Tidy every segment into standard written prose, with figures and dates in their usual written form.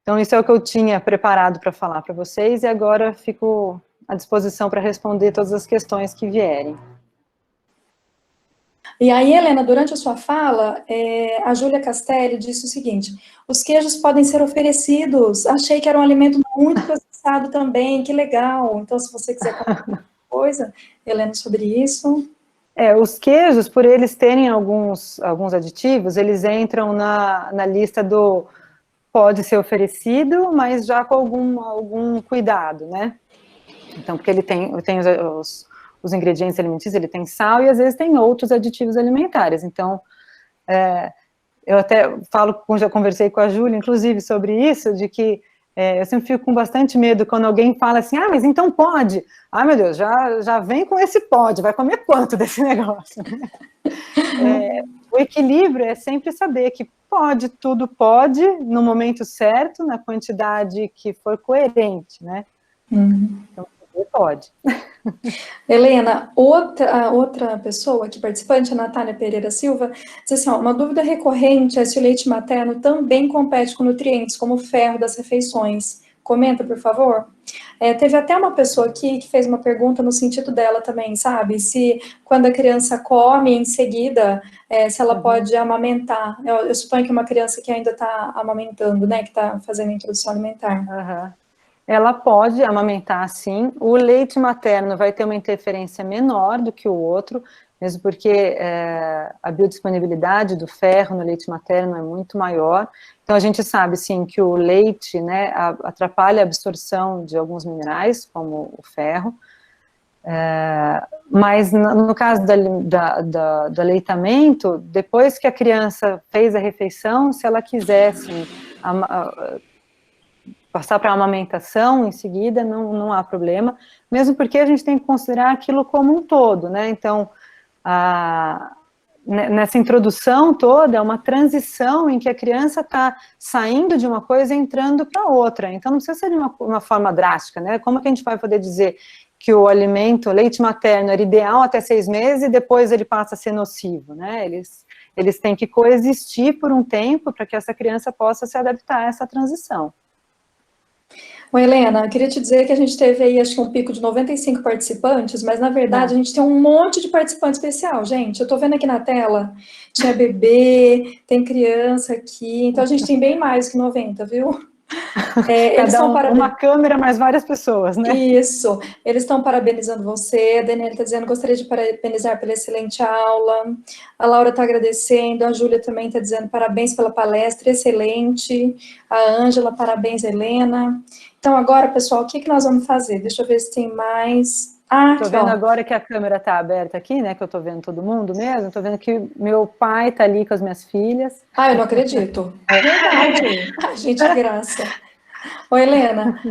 Então, isso é o que eu tinha preparado para falar para vocês, e agora fico à disposição para responder todas as questões que vierem. E aí, Helena, durante a sua fala, a Júlia Castelli disse o seguinte: os queijos podem ser oferecidos, achei que era um alimento muito processado também, que legal. Então, se você quiser comentar alguma coisa, Helena, sobre isso. Os queijos, por eles terem alguns aditivos, eles entram na lista do pode ser oferecido, mas já com algum cuidado, né? Então, porque ele tem os ingredientes alimentícios, ele tem sal e às vezes tem outros aditivos alimentares. Então, eu até já conversei com a Júlia, inclusive, sobre isso, de que eu sempre fico com bastante medo quando alguém fala assim, mas então pode. Meu Deus, já vem com esse pode, vai comer quanto desse negócio? O equilíbrio é sempre saber que tudo pode, no momento certo, na quantidade que for coerente, né? Então, pode. Helena, outra pessoa aqui participante, a Natália Pereira Silva, diz assim, uma dúvida recorrente é se o leite materno também compete com nutrientes, como o ferro das refeições. Comenta, por favor. Teve até uma pessoa aqui que fez uma pergunta no sentido dela também, sabe? Se quando a criança come em seguida, se ela pode amamentar. Eu suponho que uma criança que ainda está amamentando, né? Que está fazendo a introdução alimentar. Ela pode amamentar, sim. O leite materno vai ter uma interferência menor do que o outro, mesmo porque a biodisponibilidade do ferro no leite materno é muito maior. Então, a gente sabe, sim, que o leite, né, atrapalha a absorção de alguns minerais, como o ferro. Mas, no caso do aleitamento, depois que a criança fez a refeição, se ela quisesse passar para a amamentação em seguida, não há problema, mesmo porque a gente tem que considerar aquilo como um todo, né? Então, nessa introdução toda, é uma transição em que a criança está saindo de uma coisa e entrando para outra, então não precisa ser de uma forma drástica, né? Como que a gente vai poder dizer que o alimento, o leite materno, era ideal até 6 meses e depois ele passa a ser nocivo, né? Eles têm que coexistir por um tempo para que essa criança possa se adaptar a essa transição. Oi, Helena, eu queria te dizer que a gente teve aí, acho que um pico de 95 participantes, mas na verdade a gente tem um monte de participante especial, gente. Eu tô vendo aqui na tela, tinha bebê, tem criança aqui, então a gente tem bem mais que 90, viu? Cada uma câmera, mais várias pessoas, né? Isso, eles estão parabenizando você, a Daniela está dizendo, gostaria de parabenizar pela excelente aula, a Laura está agradecendo, a Júlia também está dizendo parabéns pela palestra, excelente, a Ângela, parabéns, Helena. Então agora, pessoal, o que nós vamos fazer? Deixa eu ver se tem mais... Tô vendo agora que a câmera está aberta aqui, né, que eu tô vendo todo mundo mesmo, tô vendo que meu pai tá ali com as minhas filhas. Eu não acredito, é verdade, gente, que graça. Oi, Helena,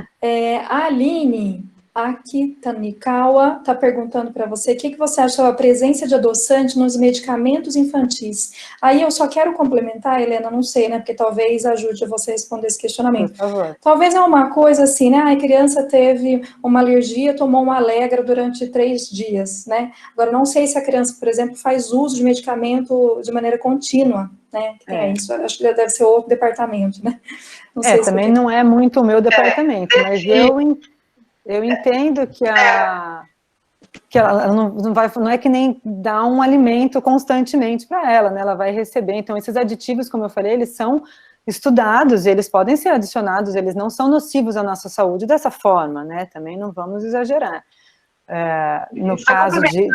a Aline Akitanikawa está perguntando para você o que você acha da presença de adoçante nos medicamentos infantis. Aí eu só quero complementar, Helena, não sei, né, porque talvez ajude você a responder esse questionamento. Por favor. Talvez é uma coisa assim, né, a criança teve uma alergia, tomou um Allegra durante 3 dias, né, agora não sei se a criança, por exemplo, faz uso de medicamento de maneira contínua, né, que tem isso, acho que deve ser outro departamento, né. Não sei também não é muito o meu departamento, mas eu entendo que ela não é que nem dar um alimento constantemente para ela, né? Ela vai receber. Então, esses aditivos, como eu falei, eles são estudados, eles podem ser adicionados, eles não são nocivos à nossa saúde dessa forma, né? Também não vamos exagerar. No caso de...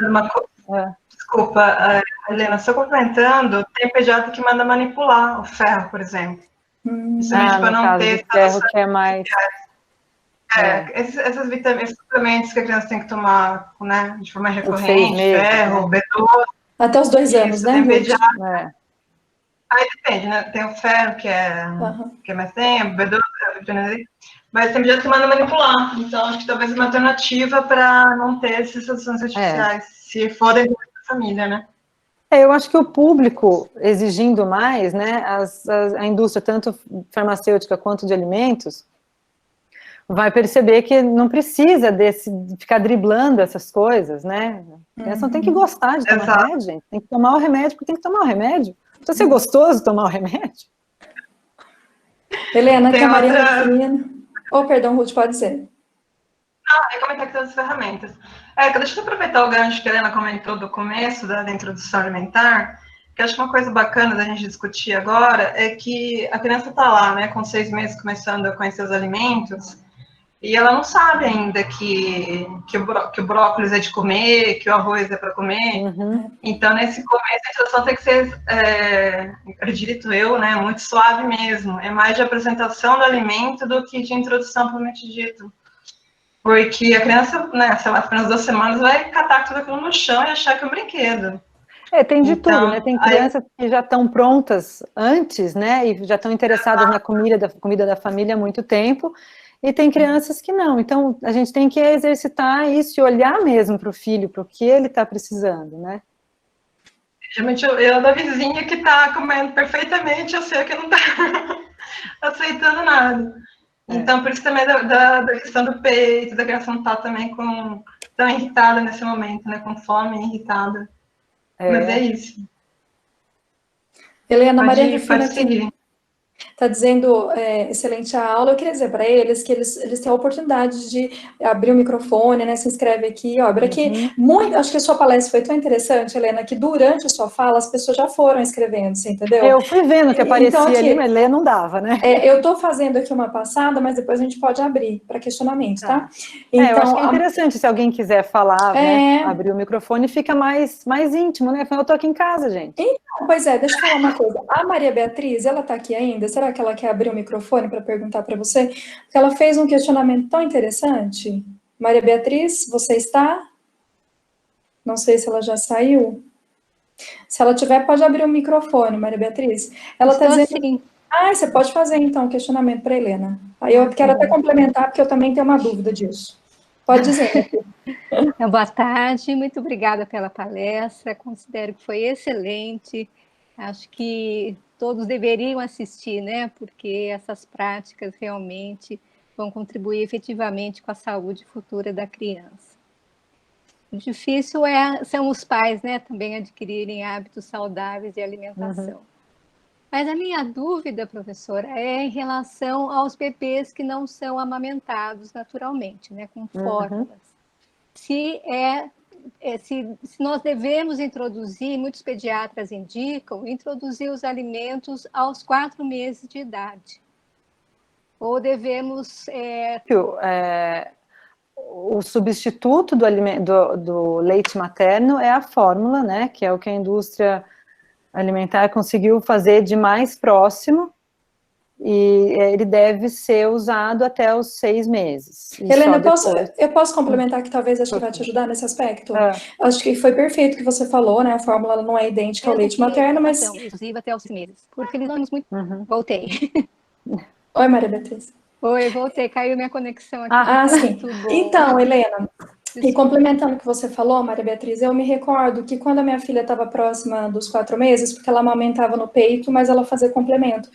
Desculpa, Helena, só complementando, tem pediatra que manda manipular o ferro, por exemplo. Justamente para não ter ferro que é mais... essas vitaminas, suplementos que a criança tem que tomar, né, de forma recorrente, meses, ferro, né? B12. Até os 2 anos, né? Tem pediatra. Aí depende, né? Tem o ferro, que é mais tempo, B12, mas tem pediatra que manda manipular. Então, acho que talvez uma alternativa para não ter essas substâncias artificiais, se for dentro da família, né? Eu acho que o público exigindo mais, né, a indústria, tanto farmacêutica quanto de alimentos, vai perceber que não precisa ficar driblando essas coisas, né? A criança não tem que gostar de tomar remédio, gente. Tem que tomar o remédio porque tem que tomar o remédio. Precisa ser gostoso tomar o remédio. Helena, que a Maria outra... Rufina... Oh, perdão, Ruth, pode dizer. Eu ia comentar aqui das ferramentas. Deixa eu aproveitar o gancho que a Helena comentou do começo, da introdução alimentar, que acho que uma coisa bacana da gente discutir agora é que a criança está lá, né, com 6 meses, começando a conhecer os alimentos, e ela não sabe ainda que o brócolis é de comer, que o arroz é para comer. Uhum. Então, nesse começo, a introdução tem que ser, acredito eu, né, muito suave mesmo. É mais de apresentação do alimento do que de introdução, propriamente dito. Porque a criança, né, sei lá, apenas 2 semanas, vai catar tudo aquilo no chão e achar que é um brinquedo. Tem de tudo, né? Tem crianças que já estão prontas antes, né? E já estão interessadas na comida da família há muito tempo. E tem crianças que não. Então, a gente tem que exercitar isso e olhar mesmo para o filho, para o que ele está precisando, né? Geralmente, eu da vizinha que está comendo perfeitamente, eu sei que não está aceitando nada. Então, por isso também da questão do peito, da criança não estar também tão irritada nesse momento, né? Com fome e irritada. Mas é isso. Helena, Maria Rufina está dizendo, excelente a aula. Eu queria dizer para eles que eles têm a oportunidade de abrir o microfone, né? Se inscreve aqui, ó. Acho que a sua palestra foi tão interessante, Helena, que durante a sua fala as pessoas já foram escrevendo, você entendeu? Eu fui vendo que aparecia então, ali, mas ler não dava, né? Eu estou fazendo aqui uma passada, mas depois a gente pode abrir para questionamento, tá? Então, eu acho que é interessante, se alguém quiser falar, né, abrir o microfone, fica mais íntimo, né? Eu estou aqui em casa, gente. Então, pois deixa eu falar uma coisa. A Maria Beatriz, ela está aqui ainda? Será que ela quer abrir o microfone para perguntar para você? Porque ela fez um questionamento tão interessante. Maria Beatriz, você está? Não sei se ela já saiu. Se ela tiver, pode abrir o microfone, Maria Beatriz. Ela está dizendo... Sim. Você pode fazer, então, um questionamento para a Helena. Aí eu quero até complementar, porque eu também tenho uma dúvida disso. Pode dizer. Boa tarde, muito obrigada pela palestra, considero que foi excelente, acho que todos deveriam assistir, né, porque essas práticas realmente vão contribuir efetivamente com a saúde futura da criança. O difícil são os pais, né, também adquirirem hábitos saudáveis de alimentação. Uhum. Mas a minha dúvida, professora, é em relação aos bebês que não são amamentados naturalmente, né, com fórmulas. Se nós devemos introduzir, muitos pediatras indicam, introduzir os alimentos aos 4 meses de idade. Ou devemos... O substituto do leite materno é a fórmula, né, que é o que a indústria alimentar conseguiu fazer de mais próximo, e ele deve ser usado até os 6 meses. Helena, eu posso complementar que talvez acho que vai te ajudar nesse aspecto? Acho que foi perfeito o que você falou, né? A fórmula não é idêntica ao leite materno, mas... Inclusive até os 6 meses, porque eles não muito... Voltei. Oi, Maria Beatriz. Oi, voltei, caiu minha conexão aqui. Sim. Então, Helena... E complementando o que você falou, Maria Beatriz, eu me recordo que quando a minha filha estava próxima dos 4 meses, porque ela amamentava no peito, mas ela fazia complemento.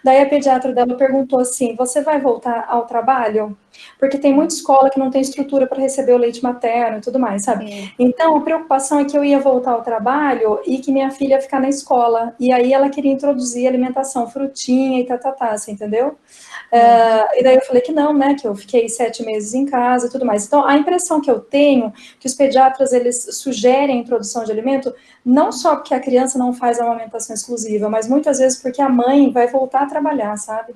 Daí a pediatra dela perguntou assim, você vai voltar ao trabalho? Porque tem muita escola que não tem estrutura para receber o leite materno e tudo mais, sabe? Então, a preocupação é que eu ia voltar ao trabalho e que minha filha ia ficar na escola. E aí ela queria introduzir alimentação, frutinha e você entendeu? E daí eu falei que não, né, que eu fiquei 7 meses em casa e tudo mais. Então, a impressão que eu tenho, que os pediatras, eles sugerem a introdução de alimento, não só porque a criança não faz a amamentação exclusiva, mas muitas vezes porque a mãe vai voltar a trabalhar, sabe?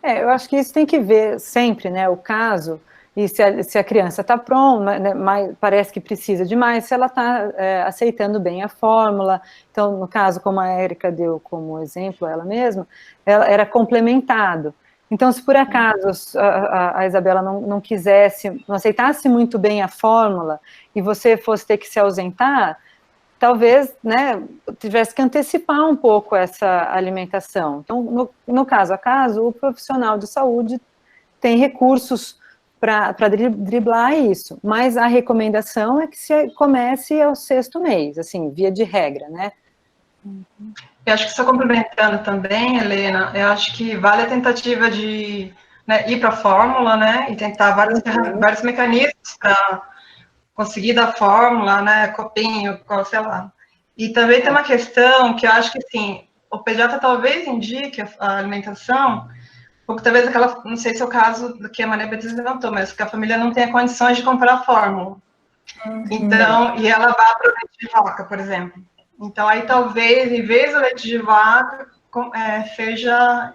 Eu acho que isso tem que ver sempre, né, o caso, e se a criança está pronta, né, mas parece que precisa de mais, se ela está aceitando bem a fórmula. Então, no caso, como a Érica deu como exemplo, ela mesma, ela era complementado. Então, se por acaso a Isabela não quisesse, não aceitasse muito bem a fórmula, e você fosse ter que se ausentar, talvez, né, tivesse que antecipar um pouco essa alimentação. Então, no caso a caso, o profissional de saúde tem recursos para driblar isso, mas a recomendação é que se comece ao 6º mês, assim, via de regra, né? Eu acho que só complementando também, Helena, eu acho que vale a tentativa de, né, ir para a fórmula, né, e tentar vários mecanismos para conseguir dar fórmula, né, copinho, sei lá. E também tem uma questão que eu acho que, assim, o pediatra talvez indique a alimentação, porque talvez aquela, não sei se é o caso do que a Maria Beatriz levantou, mas que a família não tenha condições de comprar a fórmula. Então, e ela vá para o leite de vaca, por exemplo. Então, aí talvez, em vez do leite de vaca, seja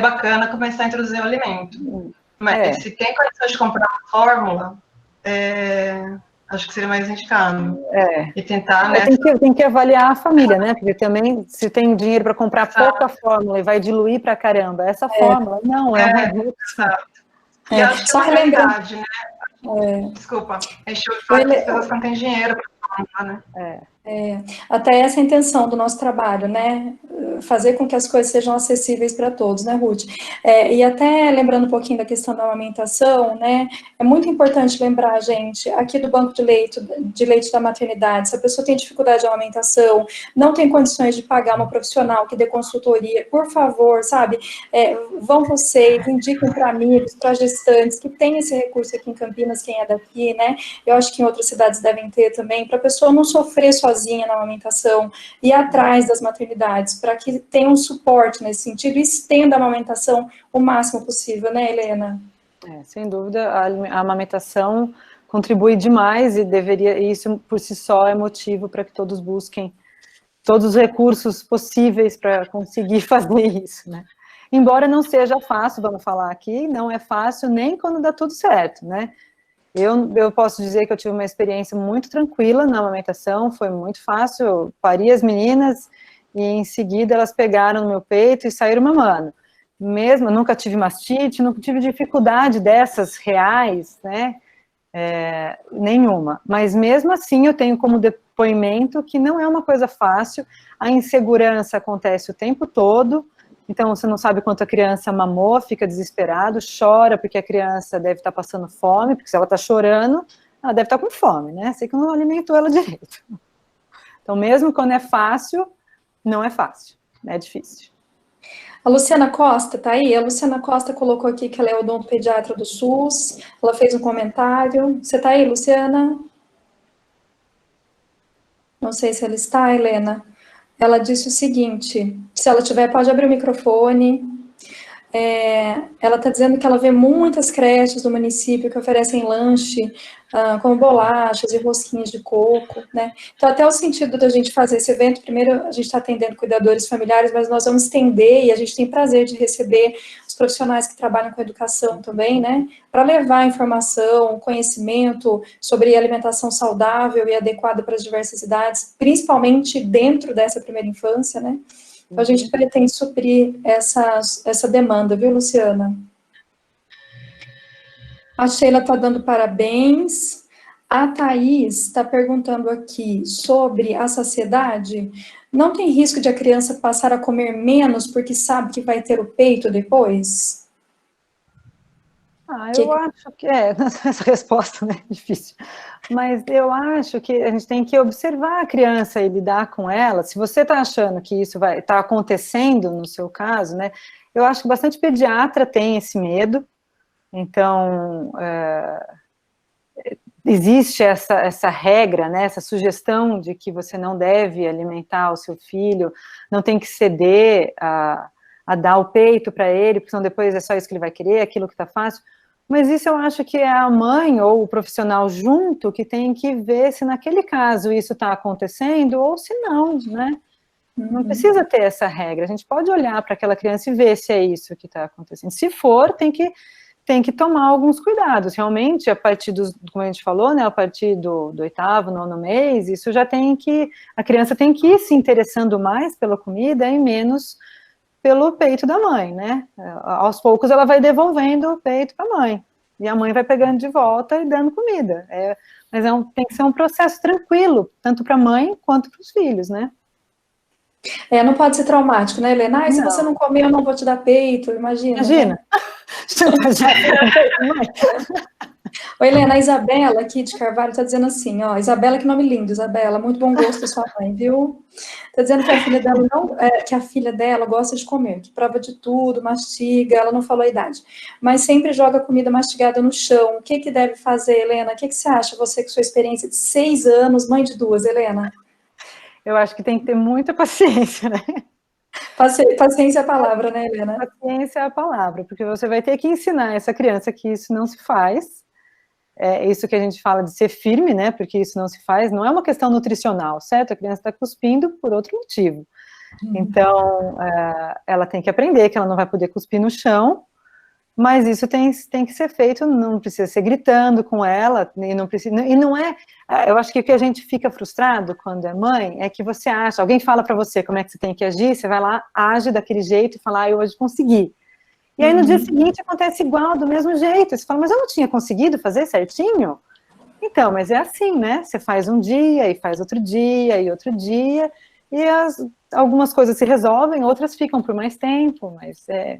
bacana começar a introduzir o alimento. Mas se tem condições de comprar a fórmula, acho que seria mais indicado. E tentar, né? Tem que avaliar a família, né? Porque também, se tem dinheiro para comprar pouca fórmula e vai diluir para caramba, essa fórmula não é uma exato. E acho que só é uma realidade, né? Desculpa, encheu de falar que as pessoas não têm dinheiro para comprar, né? Até essa é a intenção do nosso trabalho, né? Fazer com que as coisas sejam acessíveis para todos, né, Ruth? E até lembrando um pouquinho da questão da amamentação, né? É muito importante lembrar, gente, aqui do banco de leite da maternidade, se a pessoa tem dificuldade de amamentação, não tem condições de pagar uma profissional que dê consultoria, por favor, sabe? Vão vocês, indiquem para amigos, para gestantes, que tem esse recurso aqui em Campinas, quem é daqui, né? Eu acho que em outras cidades devem ter também, para a pessoa não sofrer sozinha na amamentação, ir atrás das maternidades, para que tenha um suporte nesse sentido e estenda a amamentação o máximo possível, né, Helena? Sem dúvida, a amamentação contribui demais e isso por si só é motivo para que todos busquem todos os recursos possíveis para conseguir fazer isso, né? Embora não seja fácil, vamos falar aqui, não é fácil nem quando dá tudo certo, né? Eu posso dizer que eu tive uma experiência muito tranquila na amamentação, foi muito fácil, eu pari as meninas e em seguida elas pegaram no meu peito e saíram mamando. Mesmo, eu nunca tive mastite, nunca tive dificuldade dessas reais, né, nenhuma. Mas mesmo assim eu tenho como depoimento que não é uma coisa fácil, a insegurança acontece o tempo todo, então você não sabe quanto a criança mamou, fica desesperado, chora porque a criança deve estar passando fome, porque se ela está chorando, ela deve estar com fome, né? Sei que não alimentou ela direito. Então, mesmo quando é fácil, não é fácil, é difícil. A Luciana Costa tá aí? A Luciana Costa colocou aqui que ela é odontopediatra do SUS, ela fez um comentário. Você tá aí, Luciana? Não sei se ela está, Helena. Ela disse o seguinte, se ela tiver, pode abrir o microfone. Ela está dizendo que ela vê muitas creches do município que oferecem lanche, como bolachas e rosquinhas de coco, né? Então, até o sentido da gente fazer esse evento, primeiro a gente está atendendo cuidadores familiares, mas nós vamos estender, e a gente tem prazer de receber os profissionais que trabalham com educação também, né? Para levar informação, conhecimento sobre alimentação saudável e adequada para as diversas idades, principalmente dentro dessa primeira infância, né? Então, a gente pretende suprir essa demanda, viu, Luciana? A Sheila está dando parabéns. A Thaís está perguntando aqui sobre a saciedade. Não tem risco de a criança passar a comer menos porque sabe que vai ter o peito depois? Eu acho que essa resposta, né, é difícil, mas eu acho que a gente tem que observar a criança e lidar com ela. Se você está achando que isso vai estar acontecendo no seu caso, né, eu acho que bastante pediatra tem esse medo, então existe essa regra, né, essa sugestão de que você não deve alimentar o seu filho, não tem que ceder a dar o peito para ele, porque senão depois é só isso que ele vai querer, aquilo que está fácil. Mas isso eu acho que é a mãe ou o profissional junto que tem que ver se naquele caso isso está acontecendo ou se não, né? Não precisa ter essa regra, a gente pode olhar para aquela criança e ver se é isso que está acontecendo. Se for, tem que tomar alguns cuidados. Realmente, a partir como a gente falou, né, a partir do 8º, 9º mês, isso já a criança tem que ir se interessando mais pela comida e menos pelo peito da mãe, né? Aos poucos ela vai devolvendo o peito para a mãe, e a mãe vai pegando de volta e dando comida. Mas tem que ser um processo tranquilo, tanto para a mãe quanto para os filhos, né? Não pode ser traumático, né, Helena? Se você não comer, eu não vou te dar peito, imagina. Imagina. Né? Oi, Helena, a Isabela aqui de Carvalho está dizendo assim, ó, Isabela, que nome lindo, Isabela, muito bom gosto da sua mãe, viu? Está dizendo que a filha dela gosta de comer, que prova de tudo, mastiga, ela não falou a idade, mas sempre joga comida mastigada no chão. O que deve fazer, Helena? O que você acha, você com sua experiência de 6 anos, mãe de 2, Helena? Eu acho que tem que ter muita paciência, né? Paciência é a palavra, né, Helena? Paciência é a palavra, porque você vai ter que ensinar essa criança que isso não se faz. É isso que a gente fala de ser firme, né? Porque isso não se faz, não é uma questão nutricional, certo? A criança está cuspindo por outro motivo. Então, ela tem que aprender que ela não vai poder cuspir no chão, mas isso tem que ser feito, não precisa ser gritando com ela, e não precisa, e não é, eu acho que o que a gente fica frustrado quando é mãe, é que você acha, alguém fala para você como é que você tem que agir, você vai lá, age daquele jeito e fala, eu hoje consegui. E aí no dia seguinte acontece igual, do mesmo jeito, você fala, mas eu não tinha conseguido fazer certinho? Então, mas é assim, né, você faz um dia, e faz outro dia, e outro dia, e algumas coisas se resolvem, outras ficam por mais tempo, mas é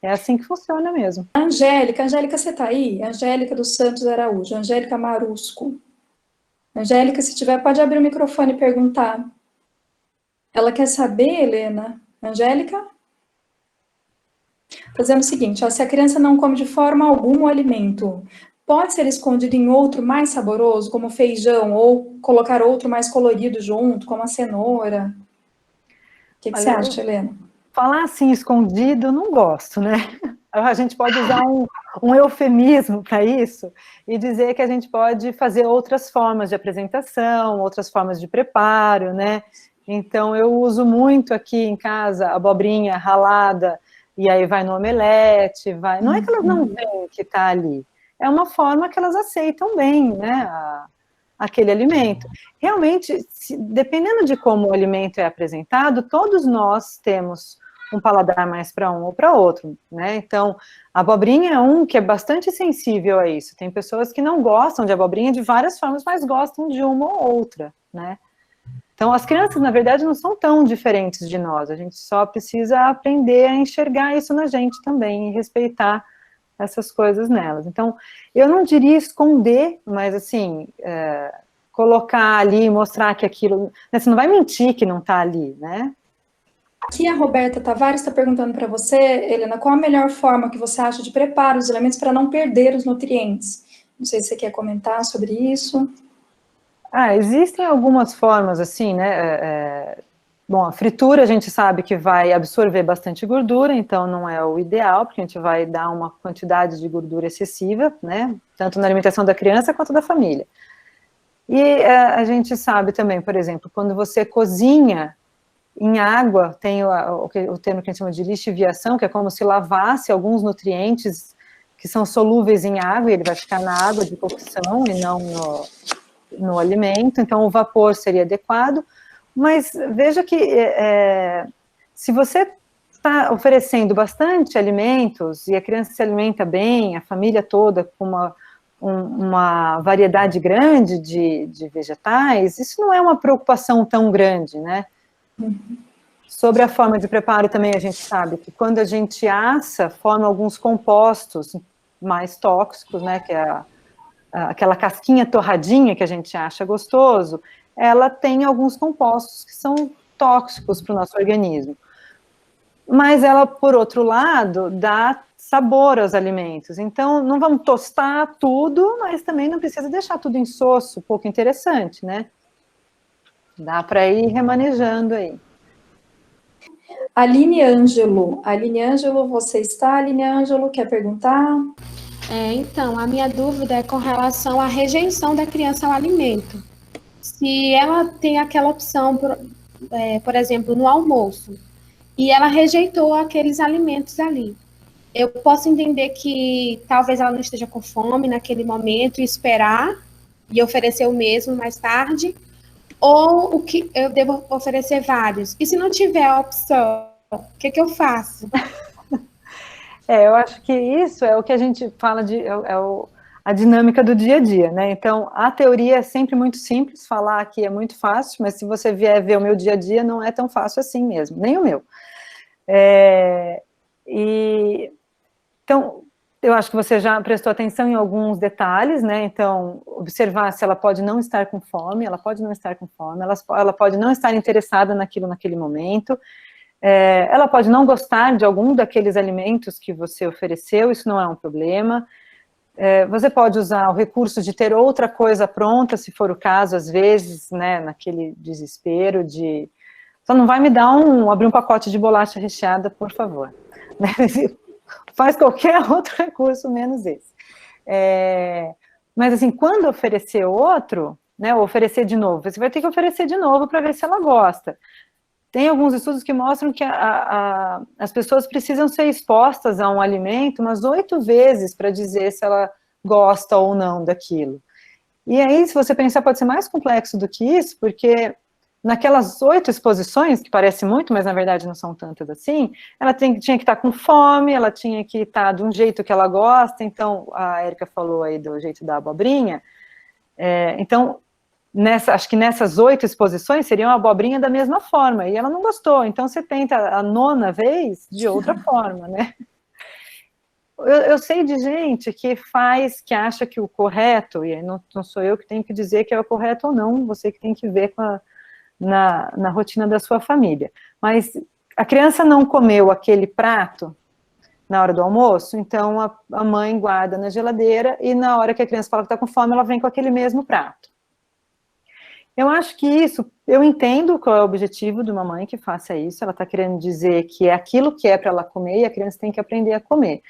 assim que funciona mesmo. Angélica, você está aí? Angélica dos Santos Araújo, Angélica Marusco. Angélica, se tiver, pode abrir o microfone e perguntar. Ela quer saber, Helena? Angélica? Fazemos o seguinte, ó, se a criança não come de forma alguma o alimento, pode ser escondido em outro mais saboroso, como feijão, ou colocar outro mais colorido junto, como a cenoura? O que você acha, Helena? Falar assim, escondido, eu não gosto, né? A gente pode usar um eufemismo para isso e dizer que a gente pode fazer outras formas de apresentação, outras formas de preparo, né? Então, eu uso muito aqui em casa a abobrinha ralada, e aí vai no omelete, vai... Não é que elas não veem que está ali, é uma forma que elas aceitam bem, né? Aquele alimento. Realmente, dependendo de como o alimento é apresentado, todos nós temos um paladar mais para um ou para outro, né? Então, a abobrinha é um que é bastante sensível a isso. Tem pessoas que não gostam de abobrinha de várias formas, mas gostam de uma ou outra, né? Então, as crianças, na verdade, não são tão diferentes de nós. A gente só precisa aprender a enxergar isso na gente também e respeitar essas coisas nelas. Então, eu não diria esconder, mas assim, colocar ali, mostrar que aquilo... Né, você não vai mentir que não está ali, né? Aqui a Roberta Tavares está perguntando para você, Helena, qual a melhor forma que você acha de preparar os alimentos para não perder os nutrientes? Não sei se você quer comentar sobre isso. Existem algumas formas, assim, né? Bom, a fritura a gente sabe que vai absorver bastante gordura, então não é o ideal, porque a gente vai dar uma quantidade de gordura excessiva, né? Tanto na alimentação da criança quanto da família. E a gente sabe também, por exemplo, quando você cozinha em água, tem o termo que a gente chama de lixiviação, que é como se lavasse alguns nutrientes que são solúveis em água, e ele vai ficar na água de cocção e não no alimento, então o vapor seria adequado, mas veja que se você está oferecendo bastante alimentos, e a criança se alimenta bem, a família toda com uma variedade grande de vegetais, isso não é uma preocupação tão grande, né? Sobre a forma de preparo também a gente sabe que quando a gente assa, forma alguns compostos mais tóxicos, né, que é aquela casquinha torradinha que a gente acha gostoso, ela tem alguns compostos que são tóxicos para o nosso organismo. Mas ela, por outro lado, dá sabor aos alimentos. Então, não vamos tostar tudo, mas também não precisa deixar tudo insosso, pouco interessante, né? Dá para ir remanejando aí. Aline Ângelo, você está? Aline Ângelo, quer perguntar? Então, a minha dúvida é com relação à rejeição da criança ao alimento. Se ela tem aquela opção, por exemplo, no almoço, e ela rejeitou aqueles alimentos ali, eu posso entender que talvez ela não esteja com fome naquele momento e esperar e oferecer o mesmo mais tarde, ou o que eu devo oferecer vários? E se não tiver a opção, o que eu faço? Eu acho que isso é o que a gente fala a dinâmica do dia a dia, né? Então, a teoria é sempre muito simples, falar aqui é muito fácil, mas se você vier ver o meu dia a dia, não é tão fácil assim mesmo, nem o meu. Então, eu acho que você já prestou atenção em alguns detalhes, né? Então, observar se ela pode não estar com fome, ela pode não estar com fome, ela pode não estar interessada naquilo naquele momento, ela pode não gostar de algum daqueles alimentos que você ofereceu, isso não é um problema. Você pode usar o recurso de ter outra coisa pronta, se for o caso, às vezes, né, naquele desespero de Só não vai me dar abrir um pacote de bolacha recheada, por favor. Faz qualquer outro recurso, menos esse. Mas, assim, quando oferecer outro, né, ou oferecer de novo, você vai ter que oferecer de novo para ver se ela gosta. Tem alguns estudos que mostram que as pessoas precisam ser expostas a um alimento umas 8 vezes para dizer se ela gosta ou não daquilo. E aí, se você pensar, pode ser mais complexo do que isso, porque naquelas 8 exposições, que parece muito, mas na verdade não são tantas assim, ela tinha que estar com fome, ela tinha que estar de um jeito que ela gosta, então, a Érica falou aí do jeito da abobrinha, então, acho que nessas 8 exposições seriam a abobrinha da mesma forma, e ela não gostou, então você tenta a 9ª vez de outra forma, né? Eu sei de gente que acha que o correto, e não sou eu que tenho que dizer que é o correto ou não, você que tem que ver na rotina da sua família. Mas a criança não comeu aquele prato na hora do almoço, então a mãe guarda na geladeira e na hora que a criança fala que está com fome, ela vem com aquele mesmo prato. Eu acho que eu entendo qual é o objetivo de uma mãe que faça isso, ela está querendo dizer que é aquilo que é para ela comer e a criança tem que aprender a comer.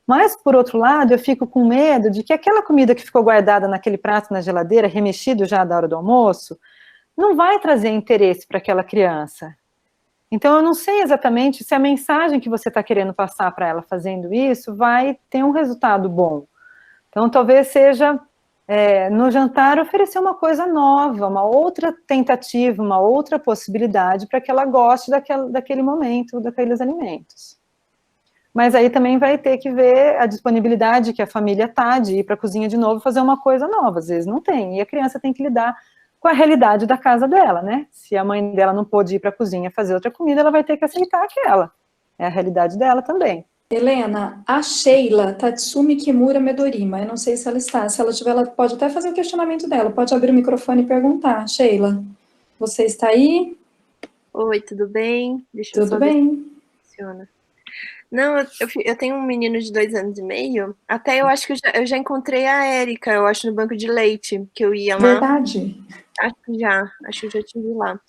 Mas, por outro lado, eu fico com medo de que aquela comida que ficou guardada naquele prato na geladeira, remexido já da hora do almoço, não vai trazer interesse para aquela criança. Então, eu não sei exatamente se a mensagem que você está querendo passar para ela fazendo isso vai ter um resultado bom. Então, talvez seja, no jantar, oferecer uma coisa nova, uma outra tentativa, uma outra possibilidade para que ela goste daquele momento, daqueles alimentos. Mas aí também vai ter que ver a disponibilidade que a família tá de ir para a cozinha de novo e fazer uma coisa nova, às vezes não tem, e a criança tem que lidar com a realidade da casa dela, né? Se a mãe dela não pôde ir para a cozinha fazer outra comida, ela vai ter que aceitar aquela, é a realidade dela também. Helena, a Sheila Tatsumi Kimura Medorima, eu não sei se ela está, se ela tiver, ela pode até fazer o questionamento dela, pode abrir o microfone e perguntar. Sheila, você está aí? Oi, tudo bem? Tudo bem. Funciona. Não, eu tenho um menino de 2 anos e meio, até eu acho que eu já encontrei a Érica, eu acho, no banco de leite, que eu ia lá. Verdade. Acho que eu já estive lá.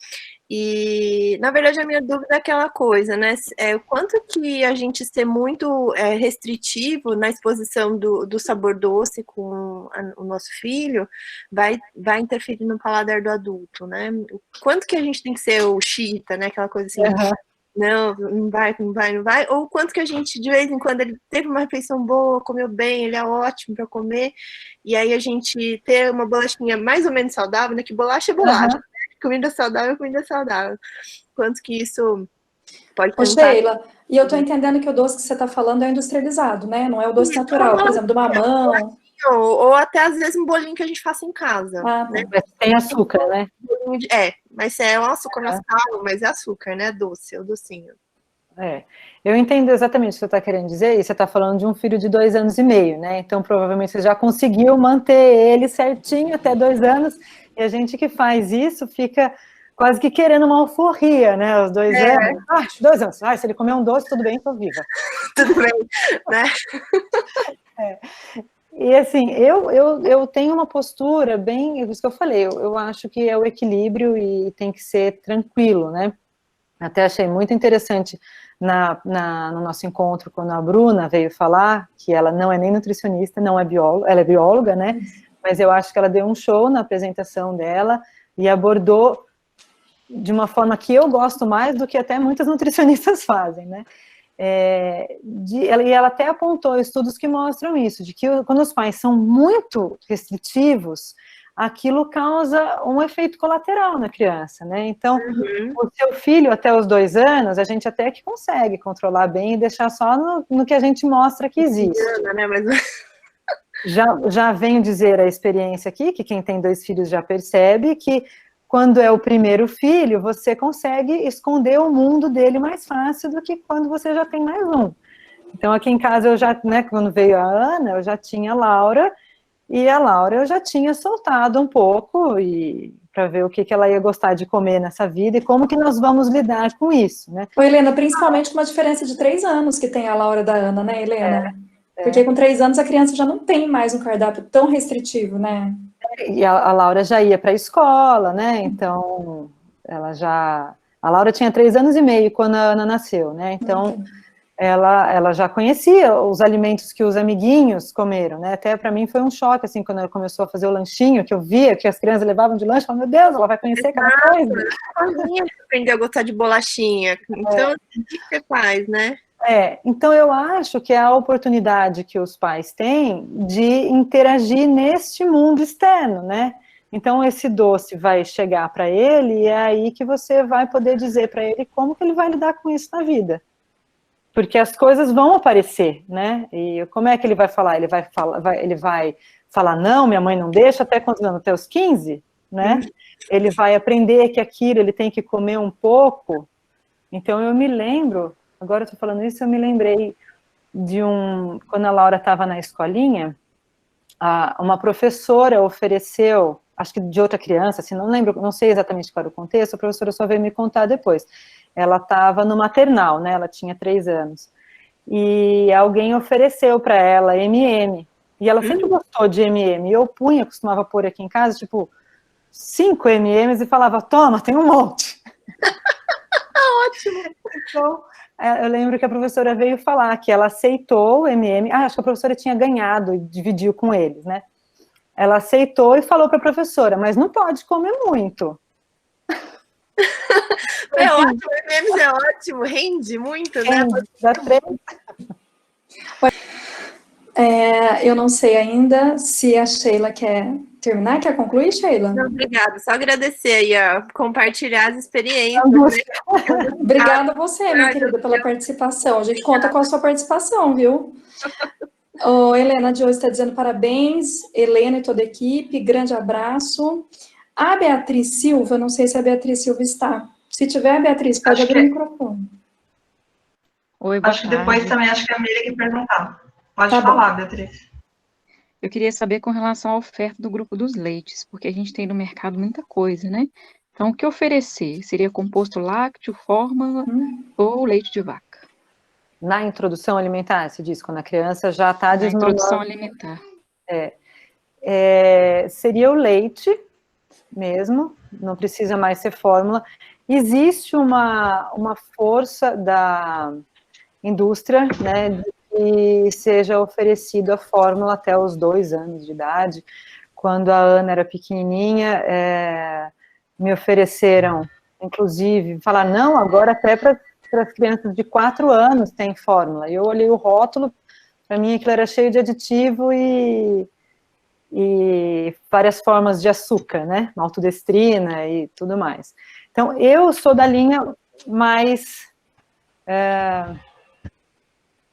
E, na verdade, a minha dúvida é aquela coisa, né? O quanto que a gente ser muito restritivo na exposição do sabor doce com o nosso filho vai interferir no paladar do adulto, né? O quanto que a gente tem que ser o xiita, né? Aquela coisa assim, não vai, ou quanto que a gente, de vez em quando, ele teve uma refeição boa, comeu bem, ele é ótimo para comer, e aí a gente ter uma bolachinha mais ou menos saudável, né? Que bolacha é bolacha. Comida saudável, quanto que isso pode ter Sheila, e eu tô entendendo que o doce que você tá falando é industrializado, né? Não é o doce natural, por exemplo, do mamão. Ou até, às vezes, um bolinho que a gente faça em casa. Né? Mas tem açúcar, né? Mas é um açúcar mascavo, mas é açúcar, né? Doce, é o docinho. Eu entendo exatamente o que você está querendo dizer, e você está falando de um filho de 2 anos e meio, né? Então, provavelmente, você já conseguiu manter ele certinho até 2 anos, e a gente que faz isso fica quase que querendo uma alforria, né? Os 2 anos. 2 anos. Se ele comer um doce, tudo bem, estou viva. Tudo bem, né? E assim, eu tenho uma postura bem, é isso que eu falei, eu acho que é o equilíbrio e tem que ser tranquilo, né? Até achei muito interessante no nosso encontro, quando a Bruna veio falar, que ela não é nem nutricionista, não é bióloga, ela é bióloga, né? Mas eu acho que ela deu um show na apresentação dela e abordou de uma forma que eu gosto mais do que até muitas nutricionistas fazem, né? E ela até apontou estudos que mostram isso, de que quando os pais são muito restritivos, aquilo causa um efeito colateral na criança, né? Então, o seu filho até os 2 anos, a gente até que consegue controlar bem e deixar só no que a gente mostra que existe. Já venho dizer a experiência aqui, que quem tem 2 filhos já percebe que quando é o primeiro filho, você consegue esconder o mundo dele mais fácil do que quando você já tem mais um. Então, aqui em casa, eu já, né, quando veio a Ana, eu já tinha a Laura, e a Laura eu já tinha soltado um pouco, para ver o que ela ia gostar de comer nessa vida, e como que nós vamos lidar com isso, né? Ô, Helena, principalmente com uma diferença de 3 anos que tem a Laura da Ana, né, Helena? Porque com 3 anos a criança já não tem mais um cardápio tão restritivo, né? E a Laura já ia para a escola, né? Então, ela já A Laura tinha 3 anos e meio quando a Ana nasceu, né? Então, ela já conhecia os alimentos que os amiguinhos comeram, né? Até para mim foi um choque, assim, quando ela começou a fazer o lanchinho, que eu via que as crianças levavam de lanche, eu falava, meu Deus, ela vai conhecer cada coisa. Sozinha aprendeu a gostar de bolachinha. Então, o que você faz, né? Então eu acho que é a oportunidade que os pais têm de interagir neste mundo externo, né? Então esse doce vai chegar para ele e é aí que você vai poder dizer para ele como que ele vai lidar com isso na vida. Porque as coisas vão aparecer, né? E como é que ele vai falar? Ele vai falar, não, minha mãe não deixa, até quantos anos? Até os 15, né? Ele vai aprender que aquilo ele tem que comer um pouco. Então eu me lembro, agora eu tô falando isso, eu me lembrei de quando a Laura estava na escolinha, uma professora ofereceu, acho que de outra criança, assim, não lembro, não sei exatamente qual era o contexto, a professora só veio me contar depois. Ela estava no maternal, né, ela tinha 3 anos, e alguém ofereceu para ela M&M, e ela sempre gostou de M&M, e eu costumava pôr aqui em casa, tipo, 5 M&Ms e falava, toma, tem um monte. Ótimo! Então, eu lembro que a professora veio falar que ela aceitou o M&M, acho que a professora tinha ganhado e dividiu com eles, né? Ela aceitou e falou para a professora, mas não pode comer muito. É ótimo, M&M's é ótimo, rende muito, né? Dá 3. Eu não sei ainda se a Sheila quer terminar. Quer concluir, Sheila? Não, obrigada. Só agradecer aí, compartilhar as experiências. Obrigada a você, minha querida, pela participação. A gente conta com a sua participação, viu? Helena de hoje está dizendo parabéns, Helena e toda a equipe, grande abraço. A Beatriz Silva, não sei se a Beatriz Silva está. Se tiver, Beatriz, pode abrir o microfone. Oi, boa Acho que depois tarde. também, acho que a Miriam que perguntar. Pode Tá falar, Beatriz. Eu queria saber com relação à oferta do grupo dos leites, porque a gente tem no mercado muita coisa, né? Então, o que oferecer? Seria composto lácteo, fórmula ou leite de vaca? Na introdução alimentar, se diz, quando a criança já está Na introdução alimentar. Seria o leite mesmo, não precisa mais ser fórmula. Existe uma força da indústria, né, de que seja oferecido a fórmula até os 2 anos de idade. Quando a Ana era pequenininha, me ofereceram, inclusive, falar, não, agora até para as crianças de 4 anos tem fórmula. E eu olhei o rótulo, para mim aquilo era cheio de aditivo e várias formas de açúcar, né, maltodestrina e tudo mais. Então, eu sou da linha mais,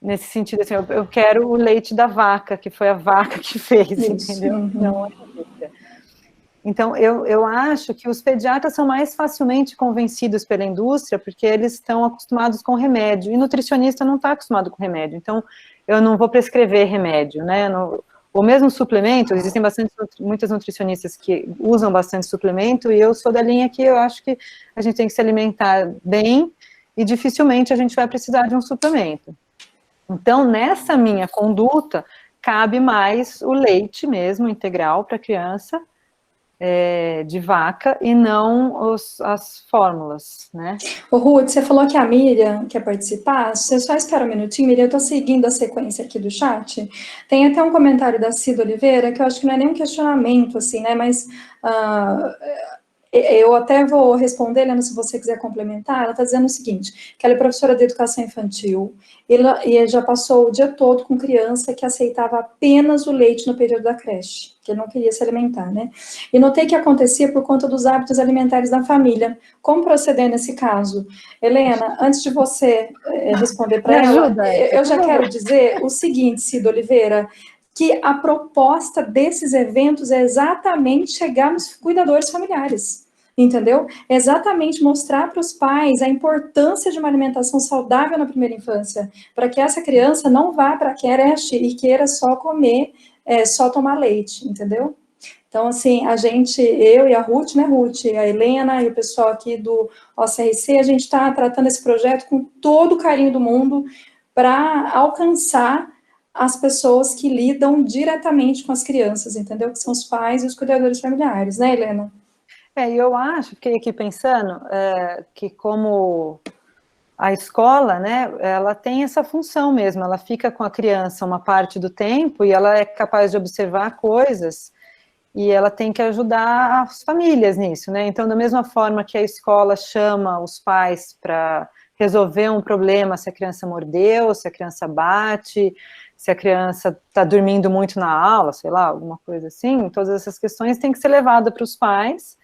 nesse sentido, assim, eu quero o leite da vaca, que foi a vaca que fez, entendeu? Não a indústria. Então, eu acho que os pediatras são mais facilmente convencidos pela indústria, porque eles estão acostumados com remédio, e nutricionista não está acostumado com remédio, então eu não vou prescrever remédio, né, ou mesmo suplemento, existem muitas nutricionistas que usam bastante suplemento, e eu sou da linha que eu acho que a gente tem que se alimentar bem, e dificilmente a gente vai precisar de um suplemento. Então, nessa minha conduta, cabe mais o leite mesmo, integral, para a criança, de vaca, e não as fórmulas, né? Ruth, você falou que a Miriam quer participar, você só espera um minutinho, Miriam, eu estou seguindo a sequência aqui do chat, tem até um comentário da Cida Oliveira, que eu acho que não é nem um questionamento, assim, né, mas eu até vou responder, Helena, se você quiser complementar. Ela está dizendo o seguinte, que ela é professora de educação infantil, e já passou o dia todo com criança que aceitava apenas o leite no período da creche, que ele não queria se alimentar, né? E notei que acontecia por conta dos hábitos alimentares da família. Como proceder nesse caso? Helena, antes de você responder para ela, eu já quero dizer o seguinte, Cida Oliveira, que a proposta desses eventos é exatamente chegar nos cuidadores familiares, entendeu? É exatamente mostrar para os pais a importância de uma alimentação saudável na primeira infância, para que essa criança não vá para a creche e queira só comer, só tomar leite, entendeu? Então, assim, eu e a Ruth, né, Ruth, a Helena e o pessoal aqui do OCRC, a gente está tratando esse projeto com todo o carinho do mundo para alcançar as pessoas que lidam diretamente com as crianças, entendeu? Que são os pais e os cuidadores familiares, né, Helena? E eu acho, fiquei aqui pensando, que como a escola, né, ela tem essa função mesmo, ela fica com a criança uma parte do tempo e ela é capaz de observar coisas e ela tem que ajudar as famílias nisso, né? Então, da mesma forma que a escola chama os pais para resolver um problema, se a criança mordeu, se a criança bate, se a criança está dormindo muito na aula, sei lá, alguma coisa assim, todas essas questões têm que ser levadas para os pais,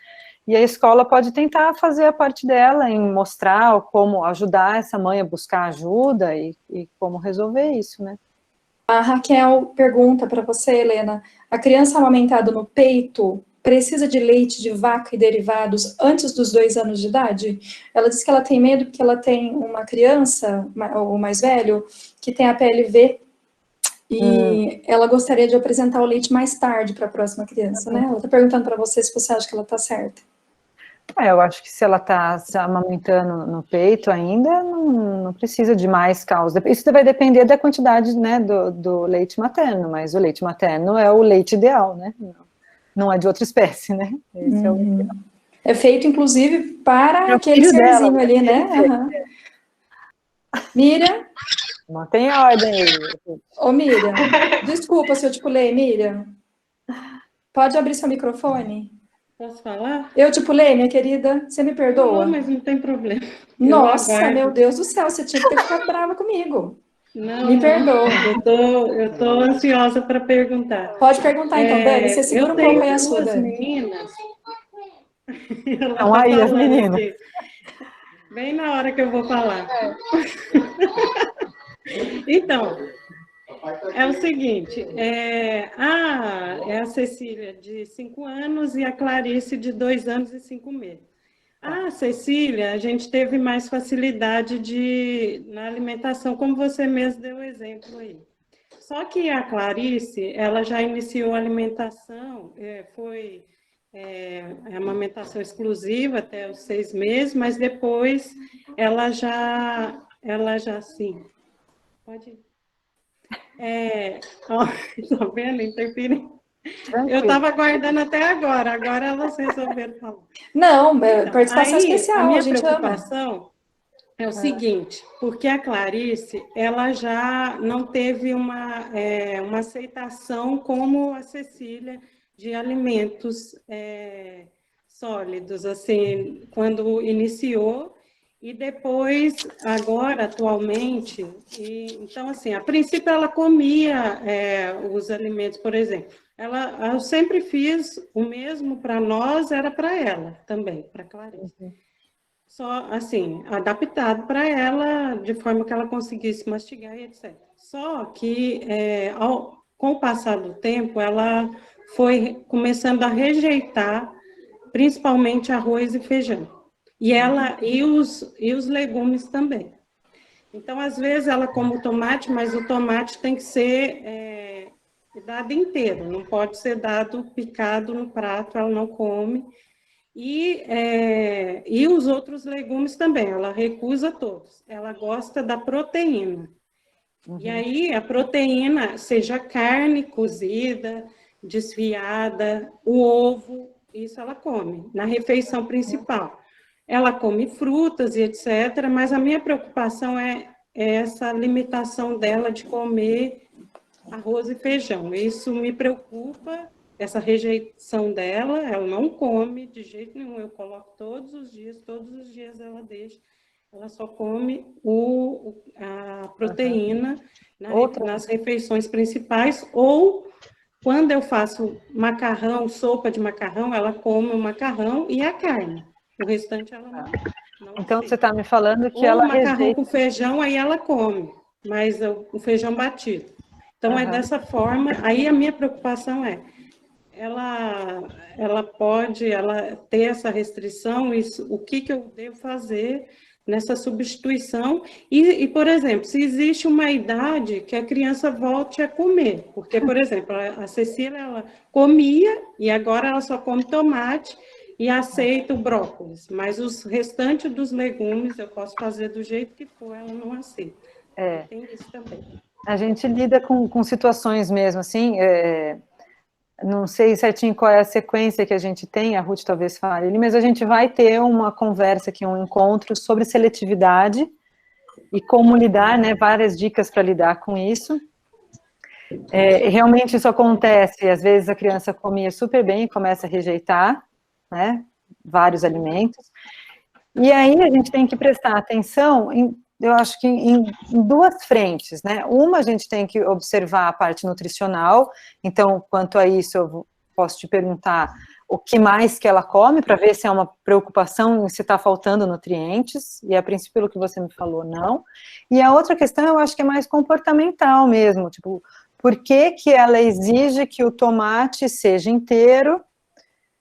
e a escola pode tentar fazer a parte dela em mostrar como ajudar essa mãe a buscar ajuda e como resolver isso, né? A Raquel pergunta para você, Helena, a criança amamentada no peito precisa de leite de vaca e derivados antes dos 2 anos de idade? Ela diz que ela tem medo porque ela tem uma criança, ou mais velho, que tem a PLV, e ela gostaria de apresentar o leite mais tarde para a próxima criança, né? Ela está perguntando para você se você acha que ela está certa. Eu acho que se ela está se amamentando no peito ainda, não precisa de mais causa. Isso vai depender da quantidade, né, do leite materno, mas o leite materno é o leite ideal, né? Não é de outra espécie, né? Esse é o leite ideal. É feito, inclusive, para É aquele serzinho dela, ali, né? Miriam? Mantém a ordem aí. Ô, Miriam, desculpa se eu te pulei, Miriam. Pode abrir seu microfone? Posso falar? Eu te pulei, minha querida? Você me perdoa? Não, mas não tem problema. Nossa, meu Deus do céu, você tinha que ter ficado brava comigo. Não, me perdoa. Eu tô ansiosa para perguntar. Pode perguntar então, Dani, você segura um pouco aí a sua, Dani. Dani. Meninas. Estão aí as meninas. Aqui. Bem na hora que eu vou falar. Então, é o seguinte, é a Cecília de 5 anos e a Clarice de 2 anos e 5 meses. A Cecília, a gente teve mais facilidade na alimentação, como você mesmo deu o exemplo aí. Só que a Clarice, ela já iniciou a alimentação, foi amamentação exclusiva até os 6 meses, mas depois ela já sim. Pode ir. Tá vendo? Interferindo. Eu estava aguardando até agora elas resolveram falar. Não, participação especial, a minha gente preocupação é o seguinte, porque a Clarice, ela já não teve uma aceitação como a Cecília de alimentos sólidos, assim, quando iniciou, e depois, agora, atualmente, então, assim, a princípio ela comia os alimentos, por exemplo, eu sempre fiz o mesmo para nós, era para ela também, para Clarice. Só, assim, adaptado para ela, de forma que ela conseguisse mastigar e etc. Só que, com o passar do tempo, ela foi começando a rejeitar, principalmente arroz e feijão. E os legumes também. Então, às vezes, ela come o tomate, mas o tomate tem que ser dado inteiro, não pode ser dado picado no prato, ela não come. E os outros legumes também, ela recusa todos. Ela gosta da proteína. E aí, a proteína, seja carne cozida, desfiada, o ovo, isso ela come, na refeição principal. Ela come frutas e etc., mas a minha preocupação é essa limitação dela de comer arroz e feijão. Isso me preocupa, essa rejeição dela, ela não come de jeito nenhum, eu coloco todos os dias ela deixa, ela só come a proteína nas refeições principais, ou quando eu faço macarrão, sopa de macarrão, ela come o macarrão e a carne. O restante ela não Então, aceita. você está me falando que ou ela macarrão rejeita... com feijão, aí ela come, mas o feijão batido. Então, é dessa forma. Aí a minha preocupação ela pode ter essa restrição, o que eu devo fazer nessa substituição, e, por exemplo, se existe uma idade que a criança volte a comer, porque, por exemplo, a Cecília, ela comia, e agora ela só come tomate, e aceita o brócolis, mas os restantes dos legumes eu posso fazer do jeito que for, ela não aceita. Tem isso também. A gente lida com situações mesmo, assim, não sei certinho qual é a sequência que a gente tem, a Ruth talvez fale, mas a gente vai ter uma conversa aqui, um encontro sobre seletividade e como lidar, né, várias dicas para lidar com isso. Realmente isso acontece, às vezes a criança comia super bem e começa a rejeitar, né, vários alimentos, e aí a gente tem que prestar atenção, eu acho que em duas frentes, né, uma a gente tem que observar a parte nutricional, então quanto a isso eu posso te perguntar o que mais que ela come, para ver se é uma preocupação, se está faltando nutrientes, e a princípio pelo que você me falou, não, e a outra questão eu acho que é mais comportamental mesmo, tipo, por que que ela exige que o tomate seja inteiro?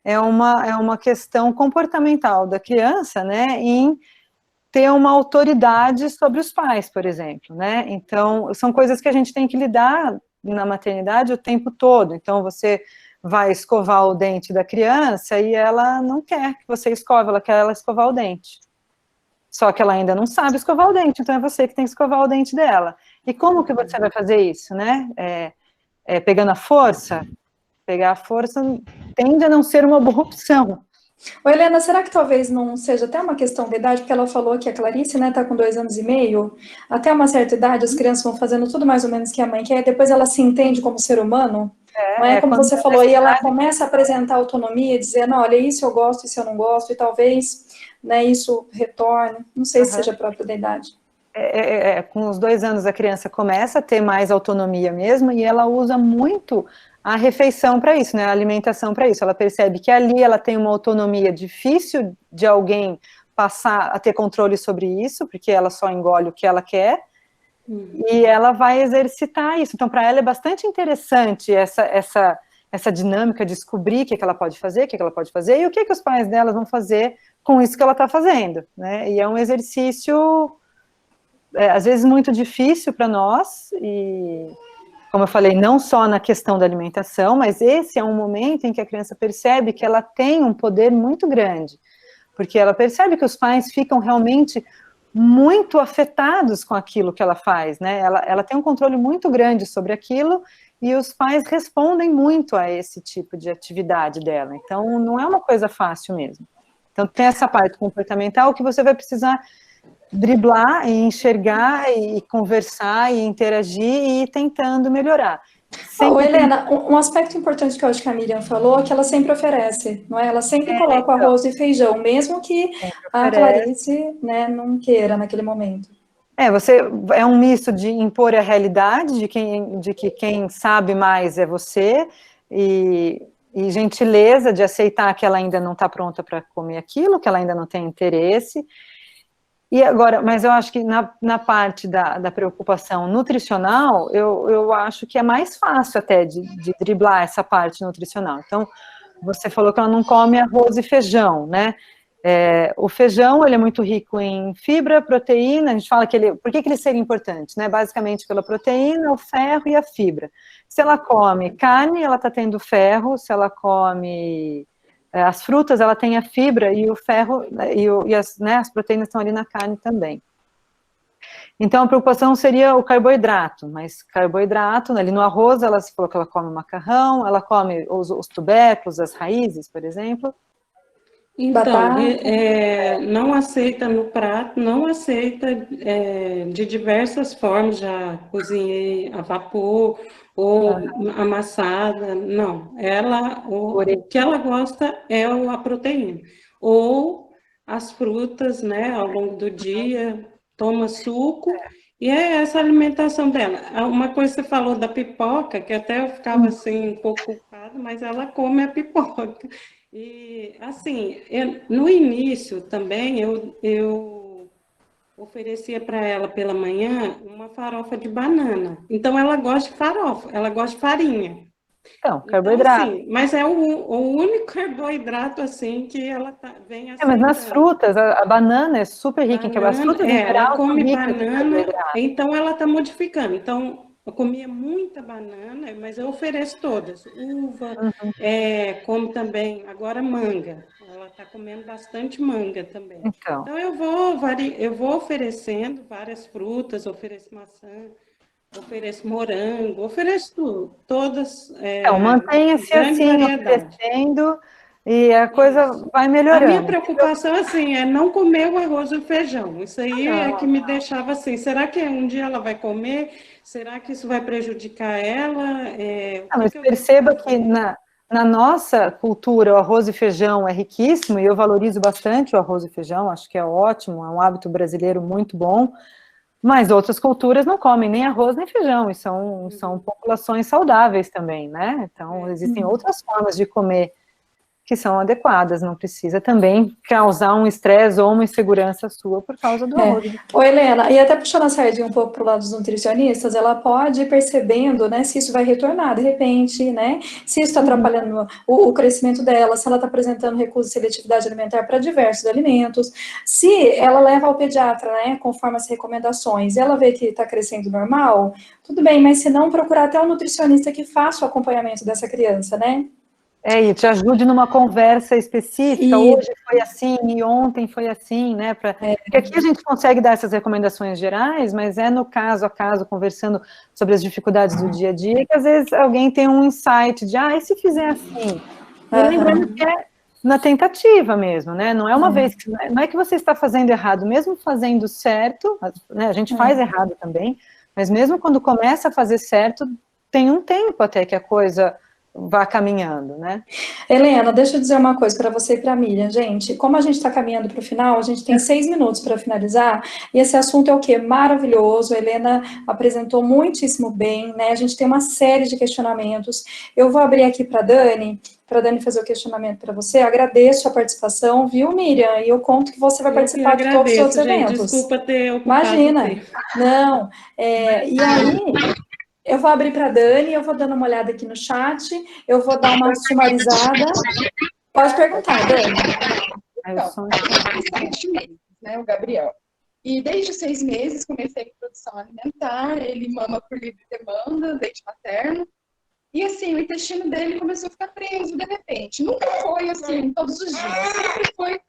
É uma questão comportamental da criança, né, em ter uma autoridade sobre os pais, por exemplo, né, então, são coisas que a gente tem que lidar na maternidade o tempo todo, então você vai escovar o dente da criança e ela não quer que você escove, ela quer ela escovar o dente, só que ela ainda não sabe escovar o dente, então é você que tem que escovar o dente dela, e como que você vai fazer isso, né, pegando a força? Pegar a força tende a não ser uma boa opção. Ô, Helena, será que talvez não seja até uma questão de idade, porque ela falou que a Clarice, né, tá com 2 anos e meio, até uma certa idade as crianças vão fazendo tudo mais ou menos que a mãe quer, depois ela se entende como ser humano, não é como você falou, e ela começa a apresentar autonomia, dizendo, olha, isso eu gosto, isso eu não gosto, e talvez, né, isso retorne, não sei se seja próprio da idade. Com os 2 anos a criança começa a ter mais autonomia mesmo, e ela usa muito a refeição para isso, né, a alimentação para isso, ela percebe que ali ela tem uma autonomia difícil de alguém passar a ter controle sobre isso, porque ela só engole o que ela quer, e ela vai exercitar isso, então para ela é bastante interessante essa dinâmica de descobrir o que ela pode fazer, e o que os pais dela vão fazer com isso que ela está fazendo, né, e é um exercício, às vezes muito difícil para nós, e como eu falei, não só na questão da alimentação, mas esse é um momento em que a criança percebe que ela tem um poder muito grande, porque ela percebe que os pais ficam realmente muito afetados com aquilo que ela faz, né, ela tem um controle muito grande sobre aquilo, e os pais respondem muito a esse tipo de atividade dela, então não é uma coisa fácil mesmo. Então tem essa parte comportamental que você vai precisar driblar e enxergar e conversar e interagir e ir tentando melhorar. Helena, um aspecto importante que eu acho que a Miriam falou é que ela sempre oferece, não é? Ela sempre coloca o arroz e feijão, mesmo que a Clarice, né, não queira naquele momento. É um misto de impor a realidade, de que quem sabe mais é você, e gentileza de aceitar que ela ainda não está pronta para comer aquilo, que ela ainda não tem interesse. E agora, mas eu acho que na parte da preocupação nutricional, eu acho que é mais fácil até de driblar essa parte nutricional. Então, você falou que ela não come arroz e feijão, né? O feijão, ele é muito rico em fibra, proteína, a gente fala que por que ele seria importante, né? Basicamente pela proteína, o ferro e a fibra. Se ela come carne, ela está tendo ferro, se ela come as frutas, ela tem a fibra e o ferro, e as proteínas estão ali na carne também. Então, a preocupação seria o carboidrato, mas carboidrato, ali no arroz, ela falou que ela come macarrão, ela come os tubérculos, as raízes, por exemplo. Então, não aceita no prato, não aceita de diversas formas, já cozinhei a vapor, ou amassada, não. O que ela gosta é a proteína. Ou as frutas, né, ao longo do dia, toma suco, e é essa a alimentação dela. Uma coisa que você falou da pipoca, que até eu ficava assim um pouco culpada, mas ela come a pipoca. E, assim, no início também, eu oferecia para ela pela manhã uma farofa de banana. Então, ela gosta de farofa, ela gosta de farinha. Então, carboidrato. Então, assim, mas é o único carboidrato, assim, que ela vem aceitando. Mas nas frutas, a banana é super rica em carboidrato. As frutas em geral ela come banana, de então ela está modificando. Então, eu comia muita banana, mas eu ofereço todas. Uva, como também, agora manga. Ela está comendo bastante manga também. Então eu vou oferecendo várias frutas, ofereço maçã, ofereço morango, ofereço tudo, todas. Mantenha-se assim, oferecendo, e a coisa vai melhorando. A minha preocupação, assim, é não comer o arroz e o feijão. Isso aí é que me deixava assim, será que um dia ela vai comer? Será que isso vai prejudicar ela? Mas perceba que na nossa cultura, o arroz e feijão é riquíssimo, e eu valorizo bastante o arroz e feijão, acho que é ótimo, é um hábito brasileiro muito bom, mas outras culturas não comem nem arroz nem feijão, e são populações saudáveis também, né? Então, existem outras formas de comer que são adequadas, não precisa também causar um estresse ou uma insegurança sua por causa do arroz. Ô, Helena, e até puxando a sardinha um pouco para o lado dos nutricionistas, ela pode ir percebendo, né, se isso vai retornar de repente, né, se isso está atrapalhando o crescimento dela, se ela está apresentando recurso de seletividade alimentar para diversos alimentos, se ela leva ao pediatra, né, conforme as recomendações, e ela vê que está crescendo normal, tudo bem, mas se não, procurar até um nutricionista que faça o acompanhamento dessa criança, né? E te ajude numa conversa específica, hoje foi assim, e ontem foi assim, né? Porque aqui a gente consegue dar essas recomendações gerais, mas é no caso a caso, conversando sobre as dificuldades do dia a dia, que às vezes alguém tem um insight de, e se fizer assim? E lembrando que é na tentativa mesmo, né? Não é uma vez que, não é que você está fazendo errado, mesmo fazendo certo, né? A gente faz errado também, mas mesmo quando começa a fazer certo, tem um tempo até que a coisa vá caminhando, né? Helena, deixa eu dizer uma coisa para você e para a Miriam, gente, como a gente está caminhando para o final, a gente tem 6 minutos para finalizar, e esse assunto é o quê? Maravilhoso, a Helena apresentou muitíssimo bem, né, a gente tem uma série de questionamentos, eu vou abrir aqui para a Dani fazer o questionamento para você, agradeço a participação, viu, Miriam, e eu conto que você vai participar de todos os outros eventos. Desculpa ter ocupado. Imagina, não, e aí... Eu vou abrir para a Dani, eu vou dando uma olhada aqui no chat, eu vou dar uma sumarizada. Pode perguntar, Dani. Então, 7 meses, né, o Gabriel. E desde 6 meses comecei a introdução alimentar, ele mama por livre demanda, leite materno. E assim, o intestino dele começou a ficar preso de repente. Nunca foi assim, todos os dias. Sempre foi,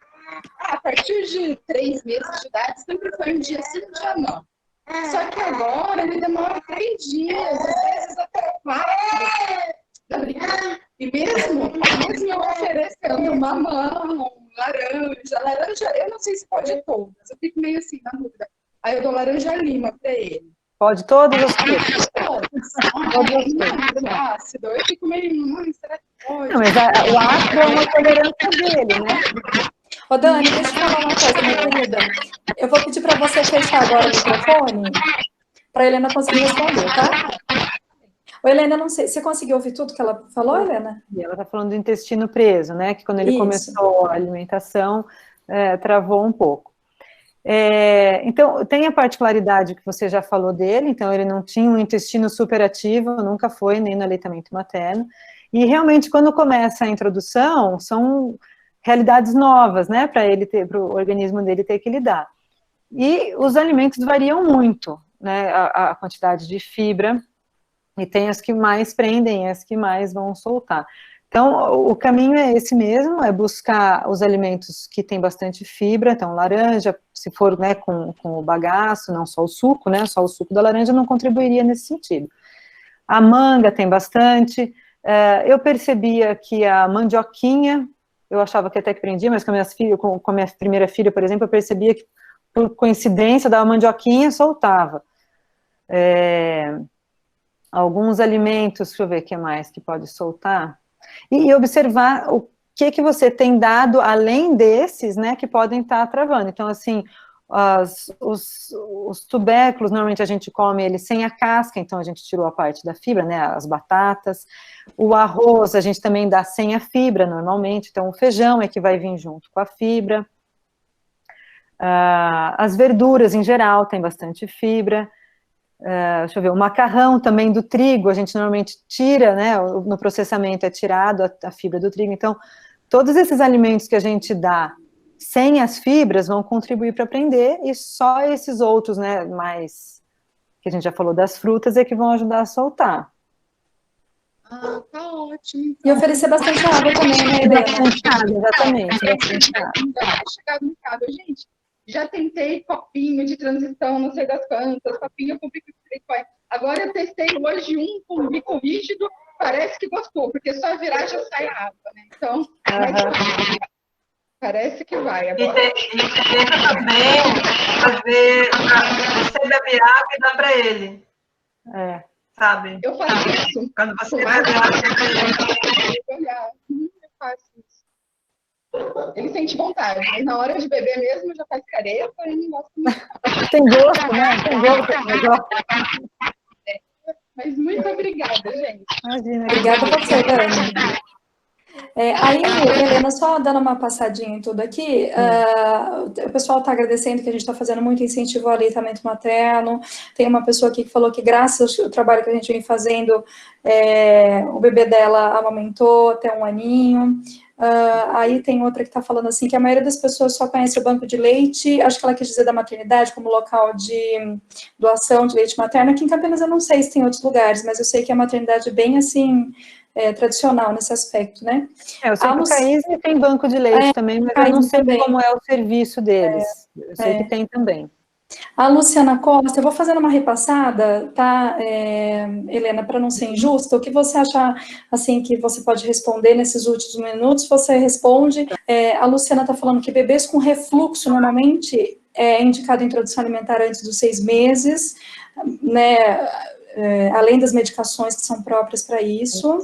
a partir de 3 meses de idade, sempre foi um dia sim, um dia não. Só que agora ele demora 3 dias, às vezes até 4. E mesmo eu oferecendo mamão, laranja, eu não sei se pode todas, eu fico meio assim na dúvida. Aí eu dou laranja lima para ele. Pode todas as coisas? Todas. Ácido, eu fico meio, será que pode? Não, mas o ácido é uma tolerância dele, né? Ô, Dani, deixa eu falar uma coisa, minha querida. Eu vou pedir para você fechar agora o microfone, para a Helena conseguir responder, tá? Ô, Helena, não sei, você conseguiu ouvir tudo que ela falou, Helena? Ela está falando do intestino preso, né? Que quando ele começou a alimentação, travou um pouco. Então, tem a particularidade que você já falou dele, então ele não tinha um intestino superativo, nunca foi, nem no aleitamento materno, e realmente quando começa a introdução, são realidades novas, né, para o organismo dele ter que lidar. E os alimentos variam muito, né, a quantidade de fibra, e tem as que mais prendem, as que mais vão soltar. Então, o caminho é esse mesmo, é buscar os alimentos que têm bastante fibra, então laranja, se for, né, com o bagaço, não só o suco, né, só o suco da laranja não contribuiria nesse sentido. A manga tem bastante, eu percebia que a mandioquinha, eu achava que até que prendia, mas com a minha primeira filha, por exemplo, eu percebia que, por coincidência, dava mandioquinha e soltava. Alguns alimentos, deixa eu ver o que mais que pode soltar, e observar o que você tem dado além desses, né, que podem estar travando. Então, assim, os tubérculos, normalmente a gente come eles sem a casca, então a gente tirou a parte da fibra, né, as batatas. O arroz a gente também dá sem a fibra, normalmente, então o feijão é que vai vir junto com a fibra. As verduras, em geral, tem bastante fibra. Deixa eu ver, o macarrão também do trigo, a gente normalmente tira, né, no processamento é tirado a fibra do trigo, então todos esses alimentos que a gente dá sem as fibras vão contribuir para prender, e só esses outros, né, mais, que a gente já falou das frutas, é que vão ajudar a soltar. Tá ótimo. E oferecer bastante água também, né, Helena? Bastante água, exatamente. Chegar no mercado, gente. Já tentei copinho de transição, não sei das quantas, copinho com pico. Agora eu testei hoje um com bico rígido, parece que gostou, porque só virar já sai a água, né? Então, parece que vai agora. E tenta também fazer, você beber água e dá para ele. Sabe? Eu faço isso. Quando você bebe água, eu faço isso. Ele sente vontade, mas na hora de beber mesmo já faz careta e não gosta muito. Tem gosto, né? Tem gosto. Mas muito obrigada, gente. Imagina. Obrigada a você, Dani. Aí, Helena, só dando uma passadinha em tudo aqui, o pessoal está agradecendo que a gente está fazendo muito incentivo ao aleitamento materno. Tem uma pessoa aqui que falou que, graças ao trabalho que a gente vem fazendo, o bebê dela amamentou até 1 aninho. Aí tem outra que está falando assim, que a maioria das pessoas só conhece o banco de leite, acho que ela quis dizer da maternidade como local de doação de leite materno. Aqui em Campinas eu não sei se tem outros lugares, mas eu sei que a maternidade é bem assim, tradicional nesse aspecto, né? Eu sei que o CAISE tem banco de leite também, mas eu não sei como é o serviço deles. Eu sei que tem também. A Luciana Costa, eu vou fazendo uma repassada, tá, Helena, para não ser injusta, o que você acha, assim, que você pode responder nesses últimos minutos, você responde. A Luciana está falando que bebês com refluxo, normalmente, é indicado a introdução alimentar antes dos 6 meses, né, além das medicações que são próprias para isso.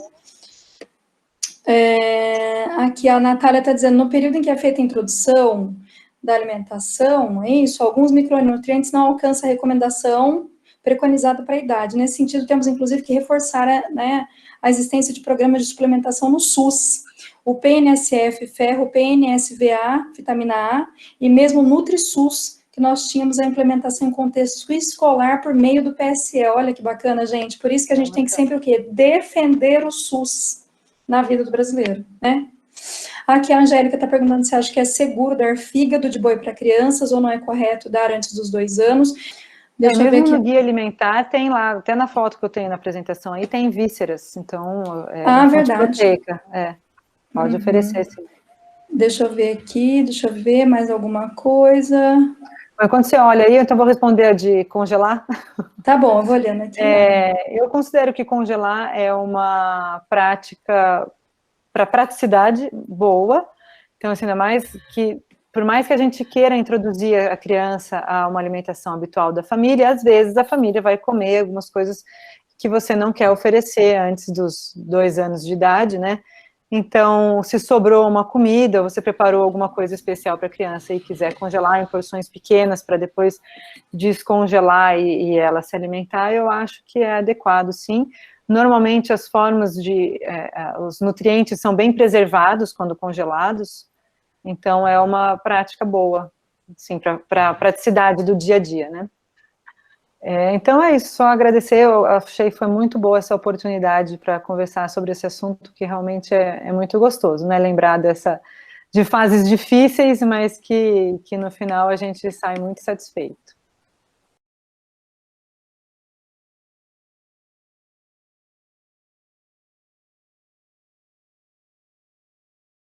Aqui a Natália está dizendo, no período em que é feita a introdução da alimentação, é isso, alguns micronutrientes não alcançam a recomendação preconizada para a idade. Nesse sentido, temos, inclusive, que reforçar a existência de programas de suplementação no SUS. O PNSF, ferro, o PNSVA, vitamina A, e mesmo o NutriSUS, que nós tínhamos a implementação em contexto escolar por meio do PSE. Olha que bacana, gente. Por isso que a gente tem que sempre o quê? Defender o SUS na vida do brasileiro, né? Aqui a Angélica está perguntando se acha que é seguro dar fígado de boi para crianças ou não é correto dar antes dos 2 anos. Deixa eu ver aqui. No guia alimentar tem lá, até na foto que eu tenho na apresentação aí, tem vísceras, então verdade. Proteica, pode oferecer sim. Deixa eu ver aqui, deixa eu ver mais alguma coisa. Mas quando você olha aí, então vou responder a de congelar. Tá bom, eu vou olhando aqui. Eu considero que congelar é uma prática para praticidade boa, então assim, ainda mais que, por mais que a gente queira introduzir a criança a uma alimentação habitual da família, às vezes a família vai comer algumas coisas que você não quer oferecer antes dos 2 anos de idade, né? Então, se sobrou uma comida, você preparou alguma coisa especial para a criança e quiser congelar em porções pequenas para depois descongelar e ela se alimentar, eu acho que é adequado, sim. Normalmente, as formas os nutrientes são bem preservados quando congelados, então é uma prática boa, assim, para a praticidade do dia a dia, né? Então é isso, só agradecer, eu achei que foi muito boa essa oportunidade para conversar sobre esse assunto, que realmente é muito gostoso, né? Lembrar de fases difíceis, mas que no final a gente sai muito satisfeito.